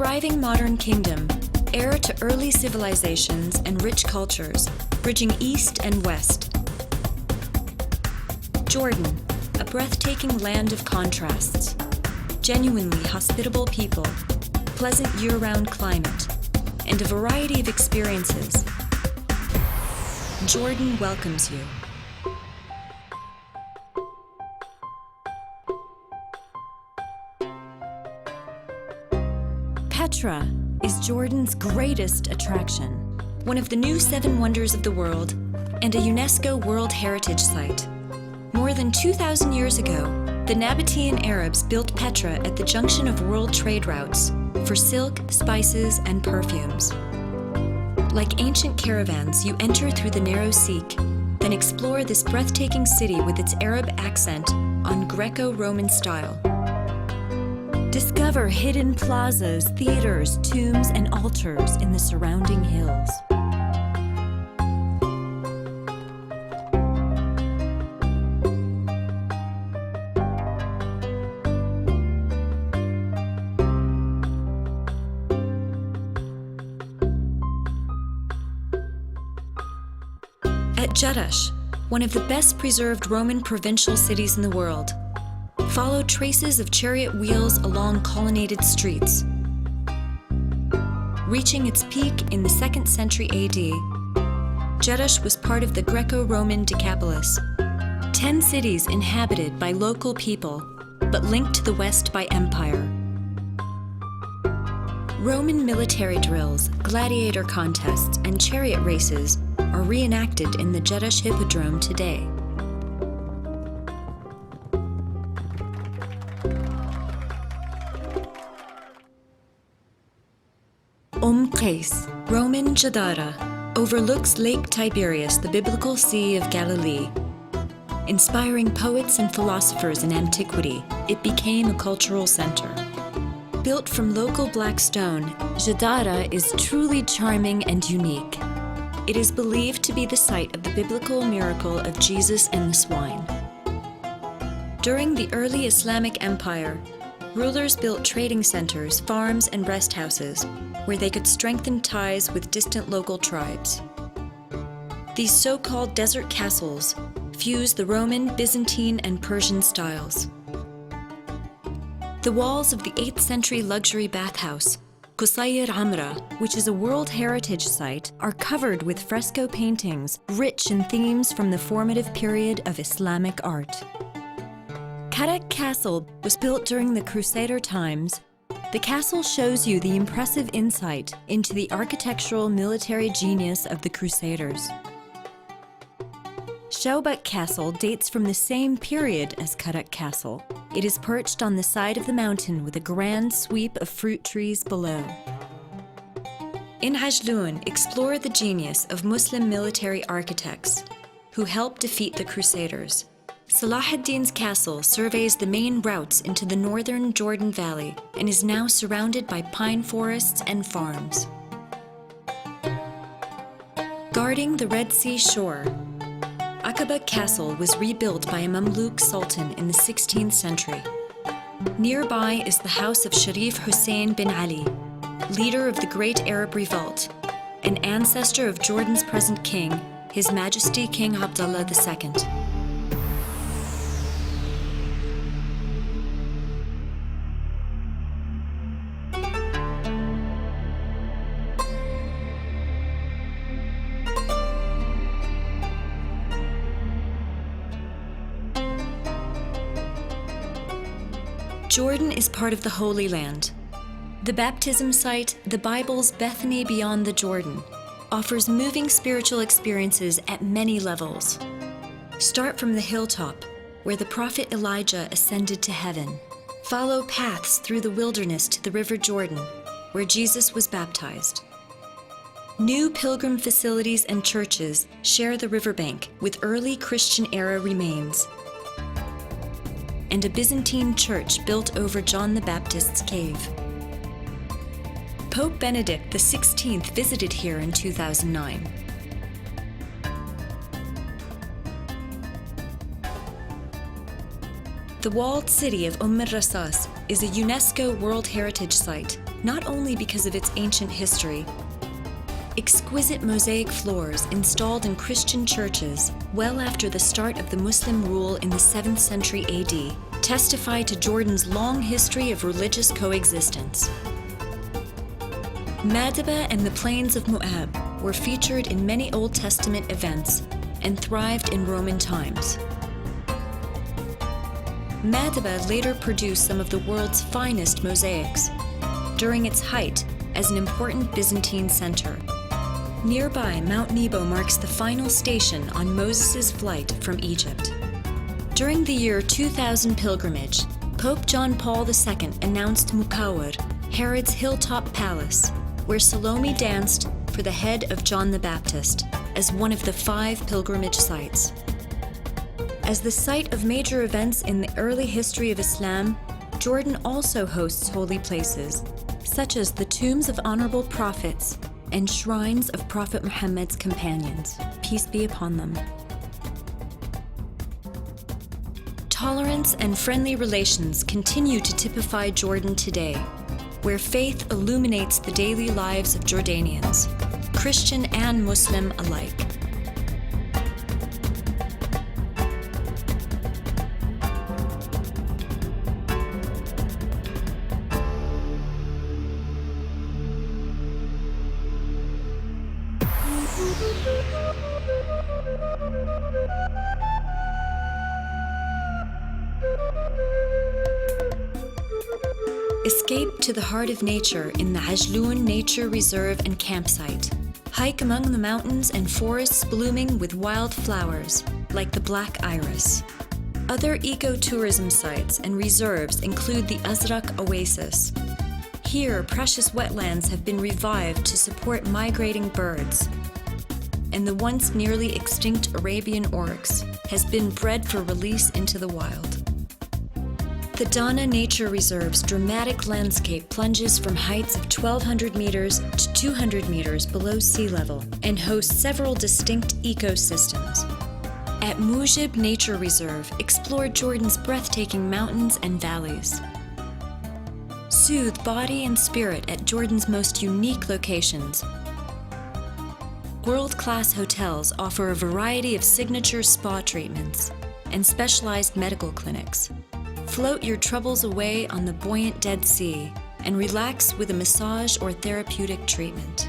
thriving modern kingdom, heir to early civilizations and rich cultures, bridging east and west. Jordan, a breathtaking land of contrasts. Genuinely hospitable people, pleasant year-round climate, and a variety of experiences. Jordan welcomes you. Petra is Jordan's greatest attraction, one of the new 7 wonders of the world, and a UNESCO World Heritage Site. More than 2,000 years ago, the Nabatean Arabs built Petra at the junction of world trade routes for silk, spices, and perfumes. Like ancient caravans, you enter through the narrow Siq, then explore this breathtaking city with its Arab accent on Greco-Roman style. Discover hidden plazas, theaters, tombs, and altars in the surrounding hills. At Jerash, one of the best preserved Roman provincial cities in the world, follow traces of chariot wheels along colonnaded streets. Reaching its peak in the 2nd century AD, Jerash was part of the Greco-Roman Decapolis, 10 cities inhabited by local people, but linked to the west by empire. Roman military drills, gladiator contests, and chariot races are reenacted in the Jerash Hippodrome today. Qais, Roman Gadara, overlooks Lake Tiberias, the biblical Sea of Galilee. Inspiring poets and philosophers in antiquity, it became a cultural center. Built from local black stone, Gadara is truly charming and unique. It is believed to be the site of the biblical miracle of Jesus and the swine. During the early Islamic Empire, rulers built trading centers, farms, and rest houses where they could strengthen ties with distant local tribes. These so-called desert castles fuse the Roman, Byzantine, and Persian styles. The walls of the 8th century luxury bathhouse, Qusayr Amra, which is a World Heritage Site, are covered with fresco paintings rich in themes from the formative period of Islamic art. Karak Castle was built during the Crusader times. The castle shows you the impressive insight into the architectural military genius of the Crusaders. Shawbak Castle dates from the same period as Karak Castle. It is perched on the side of the mountain with a grand sweep of fruit trees below. In Ajloun, explore the genius of Muslim military architects who helped defeat the Crusaders. Salah ad-Din's castle surveys the main routes into the northern Jordan Valley and is now surrounded by pine forests and farms. Guarding the Red Sea shore, Aqaba Castle was rebuilt by a Mamluk sultan in the 16th century. Nearby is the house of Sharif Hussein bin Ali, leader of the Great Arab Revolt, an ancestor of Jordan's present king, His Majesty King Abdullah II. Jordan is part of the Holy Land. The baptism site, the Bible's Bethany beyond the Jordan, offers moving spiritual experiences at many levels. Start from the hilltop, where the prophet Elijah ascended to heaven. Follow paths through the wilderness to the River Jordan, where Jesus was baptized. New pilgrim facilities and churches share the riverbank with early Christian-era remains, and a Byzantine church built over John the Baptist's cave. Pope Benedict XVI visited here in 2009. The walled city of Rasas is a UNESCO World Heritage Site, not only because of its ancient history. Exquisite mosaic floors installed in Christian churches well after the start of the Muslim rule in the 7th century AD testify to Jordan's long history of religious coexistence. Madaba and the plains of Moab were featured in many Old Testament events and thrived in Roman times. Madaba later produced some of the world's finest mosaics, during its height as an important Byzantine center. Nearby, Mount Nebo marks the final station on Moses' flight from Egypt. During the year 2000 pilgrimage, Pope John Paul II announced Mukawar, Herod's hilltop palace, where Salome danced for the head of John the Baptist, as one of the 5 pilgrimage sites. As the site of major events in the early history of Islam, Jordan also hosts holy places, such as the tombs of honorable prophets and shrines of Prophet Muhammad's companions, peace be upon them. Tolerance and friendly relations continue to typify Jordan today, where faith illuminates the daily lives of Jordanians, Christian and Muslim alike. Escape to the heart of nature in the Ajloun Nature Reserve and Campsite. Hike among the mountains and forests blooming with wild flowers, like the black iris. Other ecotourism sites and reserves include the Azraq Oasis. Here, precious wetlands have been revived to support migrating birds. And the once nearly extinct Arabian oryx has been bred for release into the wild. The Dana Nature Reserve's dramatic landscape plunges from heights of 1,200 meters to 200 meters below sea level and hosts several distinct ecosystems. At Mujib Nature Reserve, explore Jordan's breathtaking mountains and valleys. Soothe body and spirit at Jordan's most unique locations. World-class hotels offer a variety of signature spa treatments and specialized medical clinics. Float your troubles away on the buoyant Dead Sea and relax with a massage or therapeutic treatment.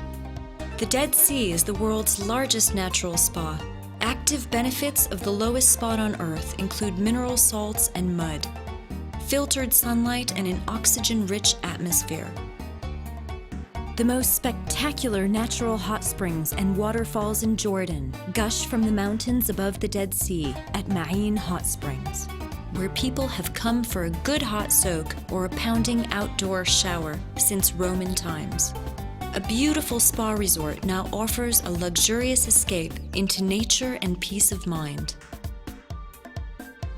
The Dead Sea is the world's largest natural spa. Active benefits of the lowest spot on Earth include mineral salts and mud, filtered sunlight, and an oxygen-rich atmosphere. The most spectacular natural hot springs and waterfalls in Jordan gush from the mountains above the Dead Sea at Ma'in Hot Springs, where people have come for a good hot soak or a pounding outdoor shower since Roman times. A beautiful spa resort now offers a luxurious escape into nature and peace of mind.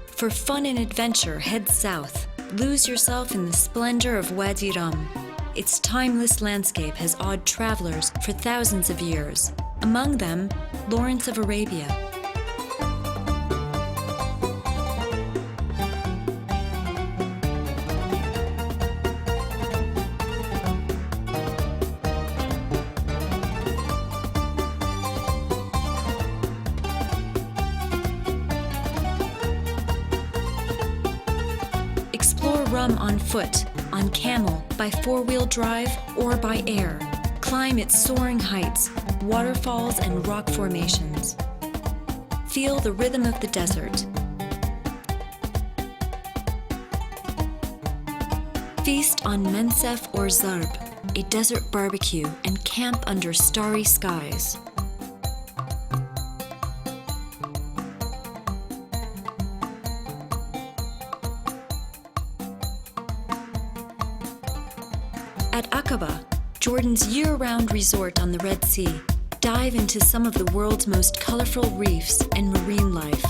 For fun and adventure, head south. Lose yourself in the splendor of Wadi Rum. Its timeless landscape has awed travelers for thousands of years, among them Lawrence of Arabia. Explore Rum on foot, on camel, by four-wheel drive, or by air. Climb its soaring heights, waterfalls, and rock formations. Feel the rhythm of the desert. Feast on mensef or zarb, a desert barbecue, and camp under starry skies. At Aqaba, Jordan's year-round resort on the Red Sea, dive into some of the world's most colorful reefs and marine life.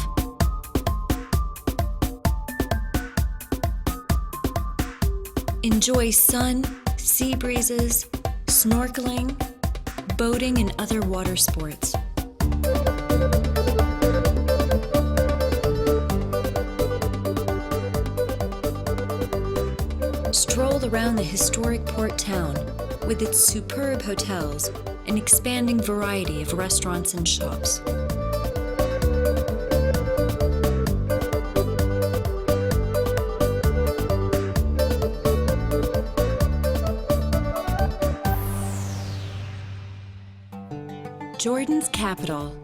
Enjoy sun, sea breezes, snorkeling, boating, and other water sports. around the historic port town with its superb hotels and expanding variety of restaurants and shops. Jordan's capital,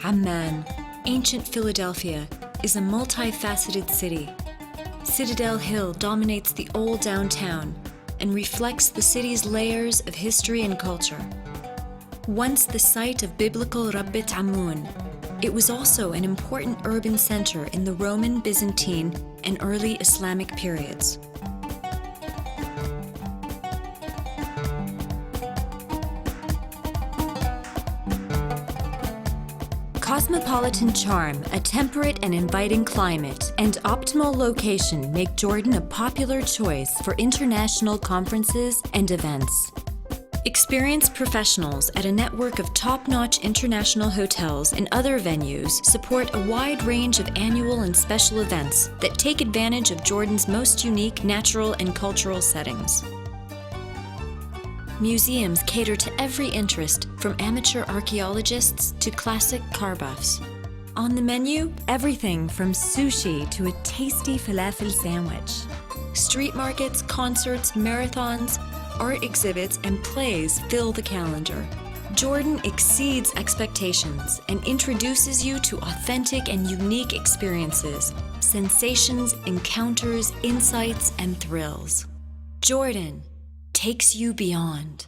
Amman, ancient Philadelphia, is a multifaceted city. Citadel Hill dominates the old downtown and reflects the city's layers of history and culture. Once the site of biblical Rabbit Amun, it was also an important urban center in the Roman, Byzantine, and early Islamic periods. Cosmopolitan charm, a temperate and inviting climate, and optimal location make Jordan a popular choice for international conferences and events. Experienced professionals at a network of top-notch international hotels and other venues support a wide range of annual and special events that take advantage of Jordan's most unique natural and cultural settings. Museums cater to every interest, from amateur archaeologists to classic car buffs. On the menu, everything from sushi to a tasty falafel sandwich. Street markets, concerts, marathons, art exhibits, and plays fill the calendar. Jordan exceeds expectations and introduces you to authentic and unique experiences, sensations, encounters, insights, and thrills. Jordan takes you beyond.